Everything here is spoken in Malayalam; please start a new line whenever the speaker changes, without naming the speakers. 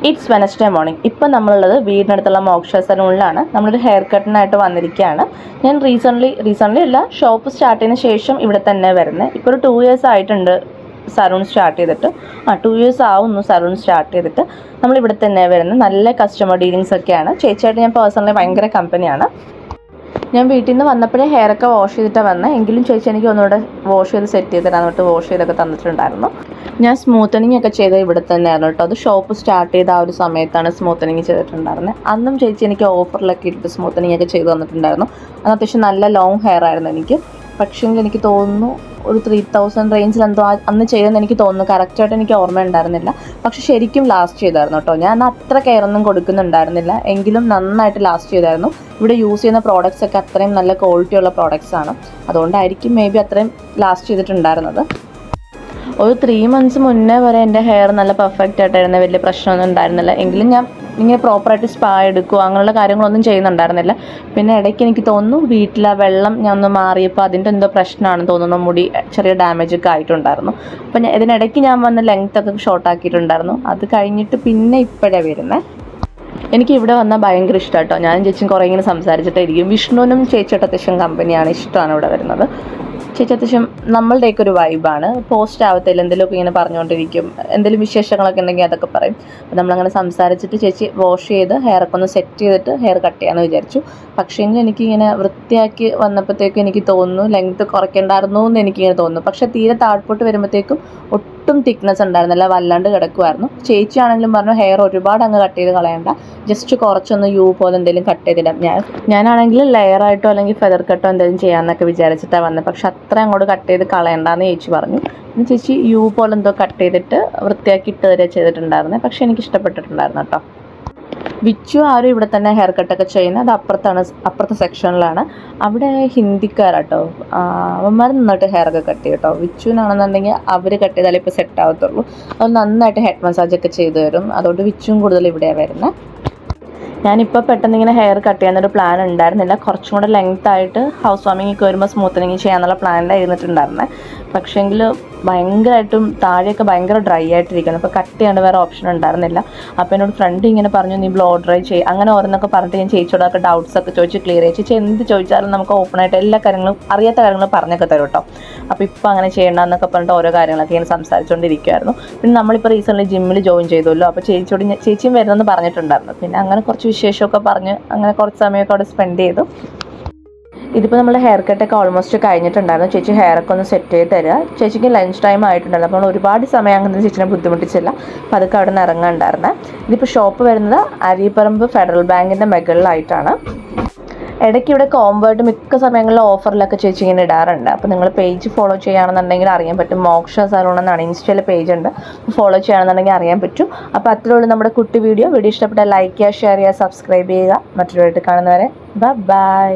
It's Wednesday morning. ഇപ്പം നമ്മളുള്ളത് വീടിനടുത്തുള്ള മോക്ഷ സലൂണിലാണ്. നമ്മളൊരു ഹെയർ കട്ടിനായിട്ട് വന്നിരിക്കുകയാണ്. ഞാൻ റീസെൻ്റ്ലി അല്ല, ഷോപ്പ് സ്റ്റാർട്ട് ചെയ്തതിന് ശേഷം ഇവിടെ തന്നെ വരുന്നത്. ഇപ്പോൾ ഒരു 2 years ആയിട്ടുണ്ട് സലൂൺ സ്റ്റാർട്ട് ചെയ്തിട്ട്. 2 years ആവുന്നു സലൂൺ സ്റ്റാർട്ട് ചെയ്തിട്ട്. നമ്മളിവിടെ തന്നെ വരുന്നത്. നല്ല കസ്റ്റമർ ഡീലിങ്സ് ഒക്കെയാണ്. ചേച്ചിയായിട്ട് ഞാൻ പേഴ്സണലി ഭയങ്കര കമ്പനിയാണ്. ഞാൻ വീട്ടിൽ നിന്ന് വന്നപ്പോഴേ ഹെയറൊക്കെ വാഷ് ചെയ്തിട്ടാണ് വന്നത്. എങ്കിലും ചേച്ചി എനിക്ക് ഒന്നുകൂടെ വാഷ് ചെയ്ത് സെറ്റ് ചെയ്ത് തരാൻ വാഷ് ചെയ്തൊക്കെ തന്നിട്ടുണ്ടായിരുന്നു. ഞാൻ സ്മൂത്തനിങ് ഒക്കെ ചെയ്തത് ഇവിടെ തന്നെയായിരുന്നു കേട്ടോ. അത് ഷോപ്പ് സ്റ്റാർട്ട് ചെയ്ത ആ ഒരു സമയത്താണ് സ്മൂത്തനിങ് ചെയ്തിട്ടുണ്ടായിരുന്നത്. അന്നും ചേച്ചി എനിക്ക് ഓഫറിലൊക്കെ ഇട്ടിട്ട് സ്മൂത്തനിങ് ഒക്കെ ചെയ്ത് തന്നിട്ടുണ്ടായിരുന്നു. അന്ന് അത്യാവശ്യം നല്ല ലോങ് ഹെയർ ആയിരുന്നു എനിക്ക്. പക്ഷേ എനിക്ക് തോന്നുന്നു ഒരു 3000 റേഞ്ചിൽ എന്തോ അന്ന് ചെയ്തെന്ന് എനിക്ക് തോന്നുന്നു. കറക്റ്റായിട്ട് എനിക്ക് ഓർമ്മ ഉണ്ടായിരുന്നില്ല. പക്ഷെ ശരിക്കും ലാസ്റ്റ് ചെയ്തായിരുന്നു കേട്ടോ. ഞാൻ അത്ര കെയറൊന്നും കൊടുക്കുന്നുണ്ടായിരുന്നില്ല, എങ്കിലും നന്നായിട്ട് ലാസ്റ്റ് ചെയ്തായിരുന്നു. ഇവിടെ യൂസ് ചെയ്യുന്ന പ്രോഡക്റ്റ്സ് ഒക്കെ അത്രയും നല്ല ക്വാളിറ്റി ഉള്ള പ്രോഡക്റ്റ്സ് ആണ്. അതുകൊണ്ടായിരിക്കും മേ ബി അത്രയും ലാസ്റ്റ് ചെയ്തിട്ടുണ്ടായിരുന്നത്. ഒരു 3 months മുന്നേ വരെ എൻ്റെ ഹെയർ നല്ല പെർഫെക്റ്റ് ആയിട്ടായിരുന്നു. വലിയ പ്രശ്നമൊന്നും ഉണ്ടായിരുന്നില്ല. എങ്കിലും ഞാൻ ഇങ്ങനെ പ്രോപ്പറായിട്ട് സ്പാ എടുക്കുക അങ്ങനെയുള്ള കാര്യങ്ങളൊന്നും ചെയ്യുന്നുണ്ടായിരുന്നില്ല. പിന്നെ ഇടയ്ക്ക് എനിക്ക് തോന്നുന്നു വീട്ടിലെ വെള്ളം ഞാൻ ഒന്ന് മാറിയപ്പോൾ അതിൻ്റെ എന്തോ പ്രശ്നമാണെന്ന് തോന്നുന്നു. മുടി ചെറിയ ഡാമേജ് ഒക്കെ ആയിട്ടുണ്ടായിരുന്നു. അപ്പം ഇതിനിടയ്ക്ക് ഞാൻ വന്ന് ലെങ്ത് ഒക്കെ ഷോർട്ട് ആക്കിയിട്ടുണ്ടായിരുന്നു. അത് കഴിഞ്ഞിട്ട് പിന്നെ ഇപ്പോഴേ വരുന്നത്. എനിക്ക് ഇവിടെ വന്നാൽ ഭയങ്കര ഇഷ്ടമാണ് കേട്ടോ. ഞാനും ചേച്ചിയും കുറേ ഇങ്ങനെ സംസാരിച്ചിട്ടായിരിക്കും. വിഷ്ണുവിനും ചേച്ചിയുടെ അത്യാവശ്യം കമ്പനിയാണ്, ഇഷ്ടമാണ് ഇവിടെ വരുന്നത്. ചേച്ചി അത്യാവശ്യം നമ്മളുടെയൊക്കെ ഒരു വൈബാണ്. പോസ്റ്റ് ആവത്തില്ല, എന്തെങ്കിലുമൊക്കെ ഇങ്ങനെ പറഞ്ഞുകൊണ്ടിരിക്കും. എന്തെങ്കിലും വിശേഷങ്ങളൊക്കെ ഉണ്ടെങ്കിൽ അതൊക്കെ പറയും. അപ്പോൾ നമ്മളങ്ങനെ സംസാരിച്ചിട്ട് ചേച്ചി വാഷ് ചെയ്ത് ഹെയറൊക്കെ ഒന്ന് സെറ്റ് ചെയ്തിട്ട് ഹെയർ കട്ട് ചെയ്യാമെന്ന് വിചാരിച്ചു. പക്ഷേ എനിക്കിങ്ങനെ വൃത്തിയാക്കി വന്നപ്പോഴത്തേക്കും എനിക്ക് തോന്നുന്നു ലെങ്ത്ത് കുറയ്ക്കേണ്ടായിരുന്നു എന്ന് എനിക്കിങ്ങനെ തോന്നുന്നു. പക്ഷേ തീരെ താഴ്പോട്ട് വരുമ്പോഴത്തേക്കും ഒട്ടും തിക്നെസ് ഉണ്ടായിരുന്നില്ല, വല്ലാണ്ട് കിടക്കുമായിരുന്നു. ചേച്ചിയാണെങ്കിലും പറഞ്ഞു ഹെയർ ഒരുപാട് അങ്ങ് കട്ട് ചെയ്ത് കളയണ്ട, ജസ്റ്റ് കുറച്ചൊന്ന് യു പോലെ എന്തെങ്കിലും കട്ട് ചെയ്തിടാം. ഞാനാണെങ്കിൽ ലെയറായിട്ടോ അല്ലെങ്കിൽ ഫെദർ കട്ടോ എന്തെങ്കിലും ചെയ്യാമെന്നൊക്കെ വിചാരിച്ചിട്ടാണ് വന്നത്. പക്ഷെ അത്ര അങ്ങോട്ട് കട്ട് ചെയ്ത് കളയണ്ടെന്ന് ചേച്ചി പറഞ്ഞു. പിന്നെ ചേച്ചി യു പോലെ എന്തോ കട്ട് ചെയ്തിട്ട് വൃത്തിയാക്കി ഇട്ട് തരിക ചെയ്തിട്ടുണ്ടായിരുന്നത്. പക്ഷെ എനിക്ക് ഇഷ്ടപ്പെട്ടിട്ടുണ്ടായിരുന്നു കേട്ടോ. വിച്ചു ആരും ഇവിടെ തന്നെ ഹെയർ കട്ടൊക്കെ ചെയ്യുന്നത്. അത് അപ്പുറത്തെ സെക്ഷനിലാണ്. അവിടെ ഹിന്ദിക്കാരാട്ടോ. അവന്മാർ നന്നായിട്ട് ഹെയറൊക്കെ കട്ട് ചെയ്യും കേട്ടോ. വിച്ചുവിനാണെന്നുണ്ടെങ്കിൽ അവർ കട്ട് ചെയ്താലേ ഇപ്പോൾ സെറ്റ് ആവത്തുള്ളൂ. അത് നന്നായിട്ട് ഹെഡ് മസാജൊക്കെ ചെയ്തു തരും. അതുകൊണ്ട് വിച്ചുവും കൂടുതൽ ഇവിടെയാണ് വരുന്നത്. ഞാനിപ്പോൾ പെട്ടെന്ന് ഇങ്ങനെ ഹെയർ കട്ട് ചെയ്യാനൊരു പ്ലാൻ ഉണ്ടായിരുന്നില്ല. കുറച്ചും കൂടെ ലെങ്ത് ആയിട്ട് ഹൗസ് വാമിങ്ങൊക്കെ വരുമ്പോൾ സ്മൂത്തനിങ് ചെയ്യാന്നുള്ള പ്ലാനിലായിരുന്നിട്ടുണ്ടായിരുന്നത്. പക്ഷേങ്കിൽ ഭയങ്കരമായിട്ടും താഴെയൊക്കെ ഭയങ്കര ഡ്രൈ ആയിട്ടിരിക്കുന്നു. അപ്പോൾ കട്ട് ചെയ്യാണ്ട് വേറെ ഓപ്ഷൻ ഉണ്ടായിരുന്നില്ല. അപ്പോൾ എന്നോട് ഫ്രണ്ട് ഇങ്ങനെ പറഞ്ഞു, നീ ബ്ലോ ഡ്രൈ ചെയ്യും അങ്ങനെ ഓരോന്നൊക്കെ പറഞ്ഞിട്ട് ഞാൻ ചേച്ചിയോടൊക്കെ ഡൗട്ട്സൊക്കെ ചോദിച്ച് ക്ലിയർ ചെയ്യും. ചേച്ചി എന്ത് ചോദിച്ചാലും നമുക്ക് ഓപ്പണായിട്ട് എല്ലാ കാര്യങ്ങളും അറിയാത്ത കാര്യങ്ങളും പറഞ്ഞൊക്കെ തരും കേട്ടോ. അപ്പോൾ ഇപ്പോൾ അങ്ങനെ ചെയ്യേണ്ടെന്നൊക്കെ പറഞ്ഞിട്ട് ഓരോ കാര്യങ്ങളൊക്കെ ഇങ്ങനെ സംസാരിച്ചുകൊണ്ടിരിക്കുമായിരുന്നു. പിന്നെ നമ്മളിപ്പോൾ റീസെൻ്റ്ലി ജിമ്മിൽ ജോയിൻ ചെയ്തല്ലോ. അപ്പോൾ ചേച്ചിയും വരുന്നെന്ന് പറഞ്ഞിട്ടുണ്ടായിരുന്നു. പിന്നെ അങ്ങനെ കുറച്ച് വിശേഷമൊക്കെ പറഞ്ഞ് അങ്ങനെ കുറച്ച് സമയമൊക്കെ അവിടെ സ്പെൻഡ് ചെയ്തു. ഇതിപ്പോൾ നമ്മുടെ ഹെയർ കട്ടൊക്കെ ഓൾമോസ്റ്റ് കഴിഞ്ഞിട്ടുണ്ടായിരുന്നു. ചേച്ചി ഹെയറൊക്കെ ഒന്ന് സെറ്റ് ചെയ്ത് തരിക. ചേച്ചിക്ക് ലഞ്ച് ടൈം ആയിട്ടുണ്ടായിരുന്നു. അപ്പോൾ ഒരുപാട് സമയം അങ്ങനെ ചേച്ചിനെ ബുദ്ധിമുട്ടിച്ചില്ല. അപ്പോൾ അതൊക്കെ അവിടെ നിന്ന് ഇറങ്ങാനുണ്ടായിരുന്നത്. ഇതിപ്പോൾ ഷോപ്പ് വരുന്നത് അരീപ്പറമ്പ് ഫെഡറൽ ബാങ്കിൻ്റെ മുകളിലായിട്ടാണ്. ഇടയ്ക്ക് ഇവിടെ കോംബോ ആയിട്ട് മിക്ക സമയങ്ങളിലും ഓഫറിലൊക്കെ ചേച്ചി ഇങ്ങനെ ഇടാറുണ്ട്. അപ്പോൾ നിങ്ങൾ പേജ് ഫോളോ ചെയ്യുകയാണെന്നുണ്ടെങ്കിൽ അറിയാൻ പറ്റും. മോക്ഷ സലൂൺ എന്നാണ് ഇൻസ്റ്റയിൽ പേജ് ഉണ്ട്. ഫോളോ ചെയ്യുകയാണെന്നുണ്ടെങ്കിൽ അറിയാൻ പറ്റും. അപ്പോൾ അത്രയുള്ള നമ്മുടെ കുട്ടി വീഡിയോ ഇഷ്ടപ്പെട്ടാൽ ലൈക്ക് ചെയ്യുക, ഷെയർ ചെയ്യുക, സബ്സ്ക്രൈബ് ചെയ്യുക. മറ്റൊരു വീഡിയോ കാണുന്നവരെ ബൈ.